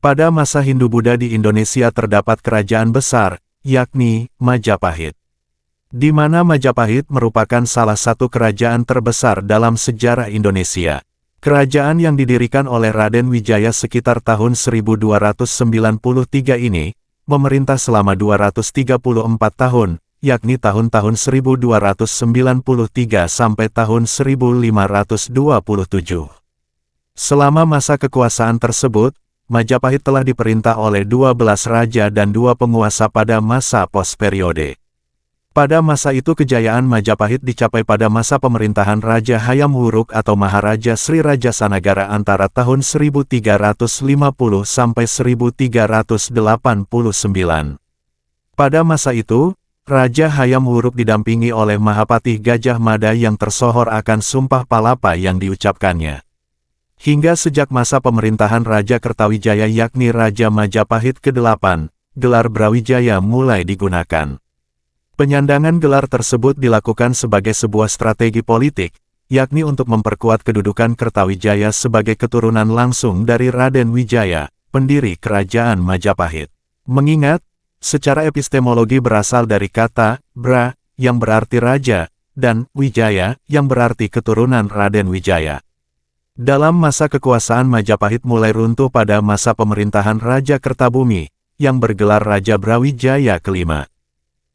Pada masa Hindu-Buddha di Indonesia terdapat kerajaan besar, yakni Majapahit. Di mana Majapahit merupakan salah satu kerajaan terbesar dalam sejarah Indonesia. Kerajaan yang didirikan oleh Raden Wijaya sekitar tahun 1293 ini, memerintah selama 234 tahun, yakni tahun-tahun 1293 sampai tahun 1527. Selama masa kekuasaan tersebut, Majapahit telah diperintah oleh 12 raja dan 2 penguasa pada masa pos-periode. Pada masa itu kejayaan Majapahit dicapai pada masa pemerintahan Raja Hayam Wuruk atau Maharaja Sri Raja Sanagara antara tahun 1350 sampai 1389. Pada masa itu, Raja Hayam Wuruk didampingi oleh Mahapatih Gajah Mada yang tersohor akan Sumpah Palapa yang diucapkannya. Hingga sejak masa pemerintahan Raja Kertawijaya yakni Raja Majapahit ke-8, gelar Brawijaya mulai digunakan. Penyandangan gelar tersebut dilakukan sebagai sebuah strategi politik, yakni untuk memperkuat kedudukan Kertawijaya sebagai keturunan langsung dari Raden Wijaya, pendiri Kerajaan Majapahit. Mengingat, secara epistemologi berasal dari kata Bra, yang berarti raja, dan Wijaya, yang berarti keturunan Raden Wijaya. Dalam masa kekuasaan Majapahit mulai runtuh pada masa pemerintahan Raja Kertabumi, yang bergelar Raja Brawijaya ke-5.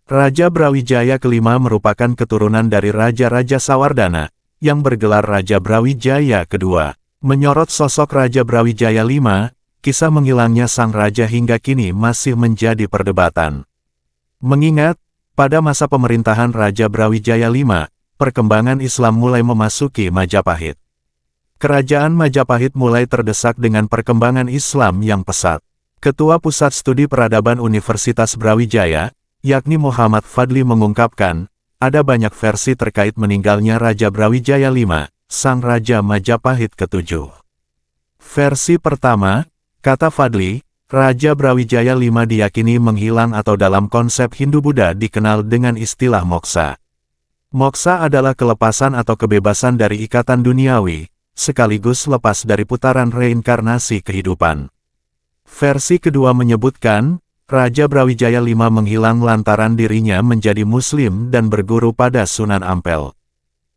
Raja Brawijaya ke-5 merupakan keturunan dari Raja-Raja Sawardana, yang bergelar Raja Brawijaya ke-2. Menyorot sosok Raja Brawijaya V, kisah menghilangnya sang raja hingga kini masih menjadi perdebatan. Mengingat, pada masa pemerintahan Raja Brawijaya V, perkembangan Islam mulai memasuki Majapahit. Kerajaan Majapahit mulai terdesak dengan perkembangan Islam yang pesat. Ketua Pusat Studi Peradaban Universitas Brawijaya, yakni Muhammad Fadli mengungkapkan, ada banyak versi terkait meninggalnya Raja Brawijaya V, sang Raja Majapahit ke-7. Versi pertama, kata Fadli, Raja Brawijaya V diyakini menghilang atau dalam konsep Hindu-Buddha dikenal dengan istilah moksa. Moksa adalah kelepasan atau kebebasan dari ikatan duniawi, sekaligus lepas dari putaran reinkarnasi kehidupan. Versi kedua menyebutkan, Raja Brawijaya V menghilang lantaran dirinya menjadi Muslim dan berguru pada Sunan Ampel.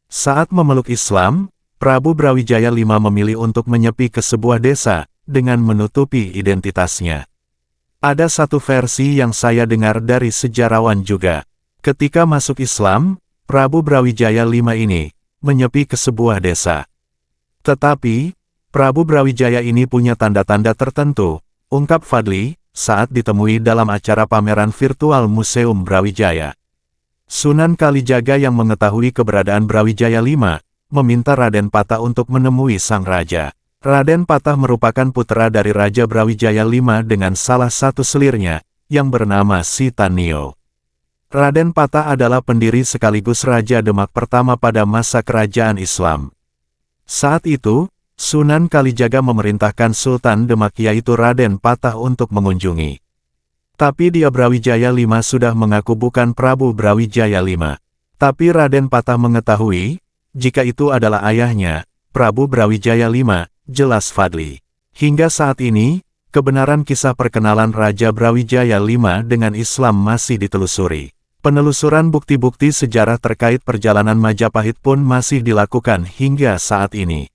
Saat memeluk Islam, Prabu Brawijaya V memilih untuk menyepi ke sebuah desa, dengan menutupi identitasnya. Ada satu versi yang saya dengar dari sejarawan juga. Ketika masuk Islam, Prabu Brawijaya V ini, menyepi ke sebuah desa. Tetapi, Prabu Brawijaya ini punya tanda-tanda tertentu, ungkap Fadli, saat ditemui dalam acara pameran virtual Museum Brawijaya. Sunan Kalijaga yang mengetahui keberadaan Brawijaya V, meminta Raden Patah untuk menemui sang raja. Raden Patah merupakan putra dari Raja Brawijaya V dengan salah satu selirnya, yang bernama Sitanio. Raden Patah adalah pendiri sekaligus Raja Demak pertama pada masa kerajaan Islam. Saat itu, Sunan Kalijaga memerintahkan Sultan Demak yaitu Raden Patah untuk mengunjungi. Tapi dia Brawijaya V sudah mengaku bukan Prabu Brawijaya V. Tapi Raden Patah mengetahui, jika itu adalah ayahnya, Prabu Brawijaya V, jelas Fadli. Hingga saat ini, kebenaran kisah perkenalan Raja Brawijaya V dengan Islam masih ditelusuri. Penelusuran bukti-bukti sejarah terkait perjalanan Majapahit pun masih dilakukan hingga saat ini.